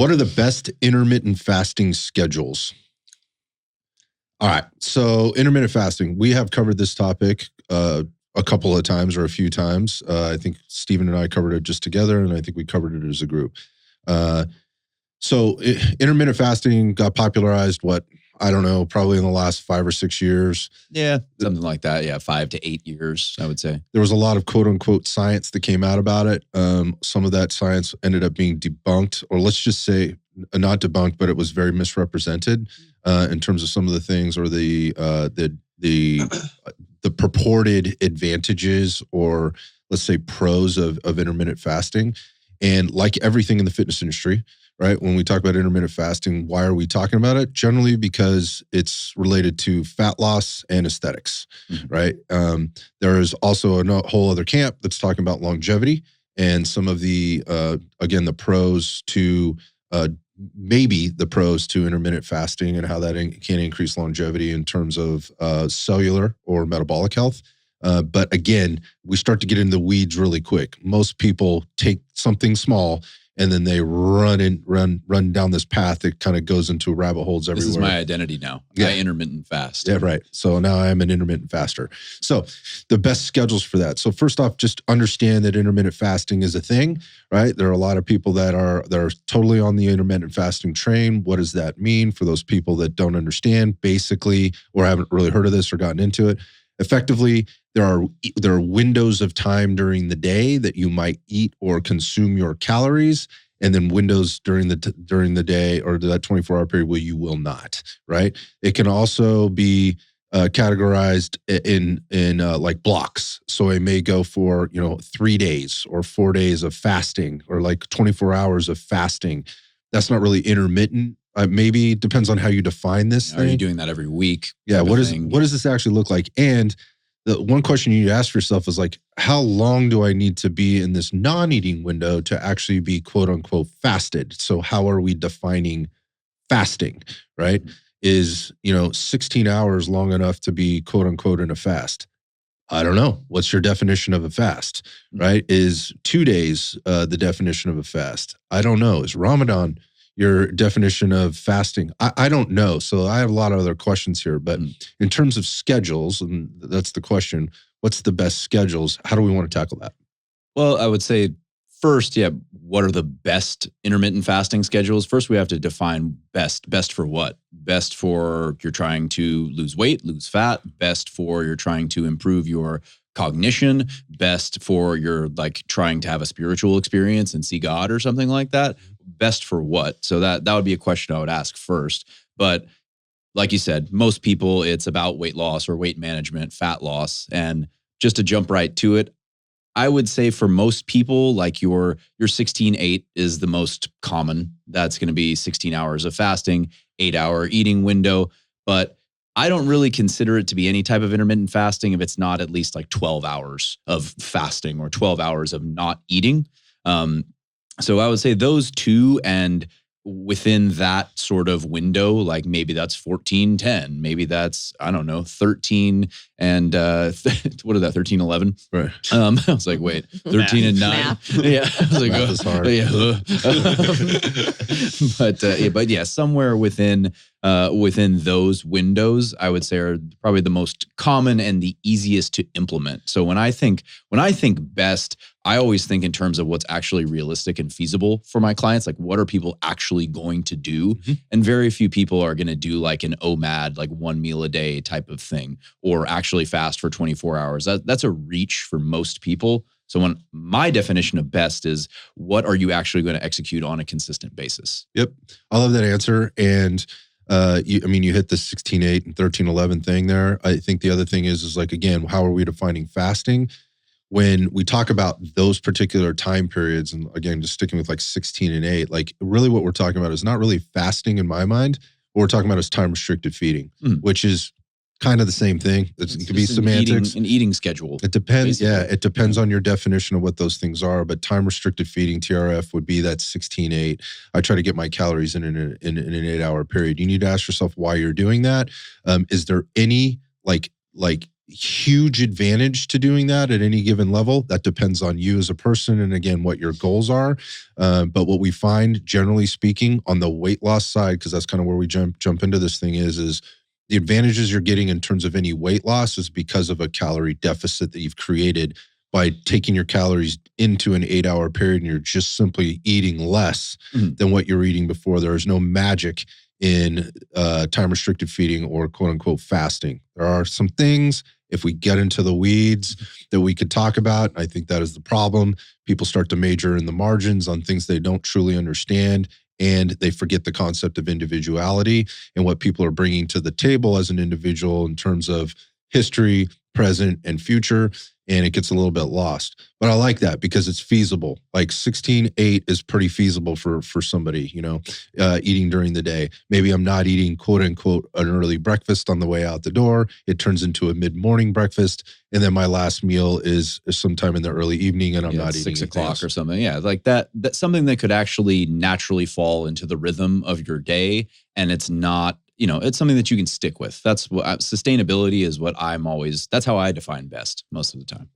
What are the best intermittent fasting schedules? All right. So intermittent fasting, we have covered this topic a couple of times or a few times. I think Stephen and I covered it just together, and I think we covered it as a group. Intermittent fasting got popularized, I don't know, probably in the last 5 or 6 years. Yeah, something like that. Yeah, 5 to 8 years, I would say. There was a lot of quote unquote science that came out about it. Some of that science ended up being debunked, or let's just say not debunked, but it was very misrepresented in terms of some of the things or the purported advantages, or let's say pros of intermittent fasting. And like everything in the fitness industry, right? When we talk about intermittent fasting, why are we talking about it? Generally because it's related to fat loss and aesthetics, right? There is also a whole other camp that's talking about longevity and some of the, again, the pros to, maybe the pros to intermittent fasting and how that can increase longevity in terms of cellular or metabolic health. But again, we start to get into the weeds really quick. Most people take something small and then they run down this path that kind of goes into rabbit holes everywhere. This is my identity now. Yeah. I intermittent fast. Yeah, right. So now I'm an intermittent faster. So the best schedules for that. So first off, just understand that intermittent fasting is a thing, right? There are a lot of people that are totally on the intermittent fasting train. What does that mean for those people that don't understand, basically, or haven't really heard of this or gotten into it? Effectively, there are windows of time during the day that you might eat or consume your calories, and then windows during the day or that 24-hour period where you will not, right? It can also be categorized in like blocks. So it may go for 3 days or 4 days of fasting, or like 24 hours of fasting. That's not really intermittent. Maybe it depends on how you define this thing. Are you doing that every week? Yeah. What does this actually look like? And the one question you need to ask yourself is like, how long do I need to be in this non-eating window to actually be quote unquote fasted? So how are we defining fasting, right? Is 16 hours long enough to be quote unquote in a fast? I don't know. What's your definition of a fast, right? Is 2 days the definition of a fast? I don't know. Is Ramadan your definition of fasting? I don't know. So I have a lot of other questions here, but in terms of schedules, and that's the question, what's the best schedules? How do we want to tackle that? Well, I would say first, what are the best intermittent fasting schedules? First, we have to define best. Best for what? Best for you're trying to lose weight, lose fat. Best for you're trying to improve your cognition. Best for you're like trying to have a spiritual experience and see God or something like that. Best for what? So that would be a question I would ask first. But like you said, most people, it's about weight loss or weight management, fat loss. And just to jump right to it, I would say for most people, like your 16-8 is the most common. That's going to be 16 hours of fasting, 8-hour eating window. But I don't really consider it to be any type of intermittent fasting if it's not at least like 12 hours of fasting or 12 hours of not eating. So I would say those two, and within that sort of window, like maybe that's 14-10, maybe that's, I don't know, 13 and what is that, 13-11? Right. I was like, wait, 13 and 9. Yeah. I was like, Math is hard. But yeah, somewhere within those windows, I would say are probably the most common and the easiest to implement. So when I think best, I always think in terms of what's actually realistic and feasible for my clients. Like, what are people actually going to do? Mm-hmm. And very few people are going to do like an OMAD, like 1 meal a day type of thing, or actually fast for 24 hours. That's a reach for most people. So when my definition of best is, what are you actually going to execute on a consistent basis? Yep. I love that answer. And you hit the 16-8 and 13-11 thing there. I think the other thing is like, again, how are we defining fasting? When we talk about those particular time periods, and again, just sticking with like 16 and 8, like really what we're talking about is not really fasting in my mind. What we're talking about is time restricted feeding, which is kind of the same thing. It could be semantics. An eating schedule. It depends. Basically. Yeah, it depends on your definition of what those things are. But time restricted feeding, TRF, would be that 16-8. I try to get my calories in an 8-hour period. You need to ask yourself why you're doing that. Is there any like huge advantage to doing that at any given level. That depends on you as a person and again what your goals are. But what we find, generally speaking, on the weight loss side, because that's kind of where we jump into this thing, is the advantages you're getting in terms of any weight loss is because of a calorie deficit that you've created by taking your calories into an 8-hour period and you're just simply eating less than what you're eating before. There is no magic in time restricted feeding or quote unquote fasting. There are some things, if we get into the weeds, that we could talk about. I think that is the problem. People start to major in the margins on things they don't truly understand, and they forget the concept of individuality and what people are bringing to the table as an individual in terms of history, present, and future. And it gets a little bit lost. But I like that because it's feasible. Like 16-8 is pretty feasible for somebody, eating during the day. Maybe I'm not eating quote unquote an early breakfast on the way out the door. It turns into a mid-morning breakfast. And then my last meal is sometime in the early evening and I'm not eating 6 o'clock or something. Yeah. Like that's something that could actually naturally fall into the rhythm of your day. And it's not, it's something that you can stick with. That's what sustainability is what that's how I define best most of the time.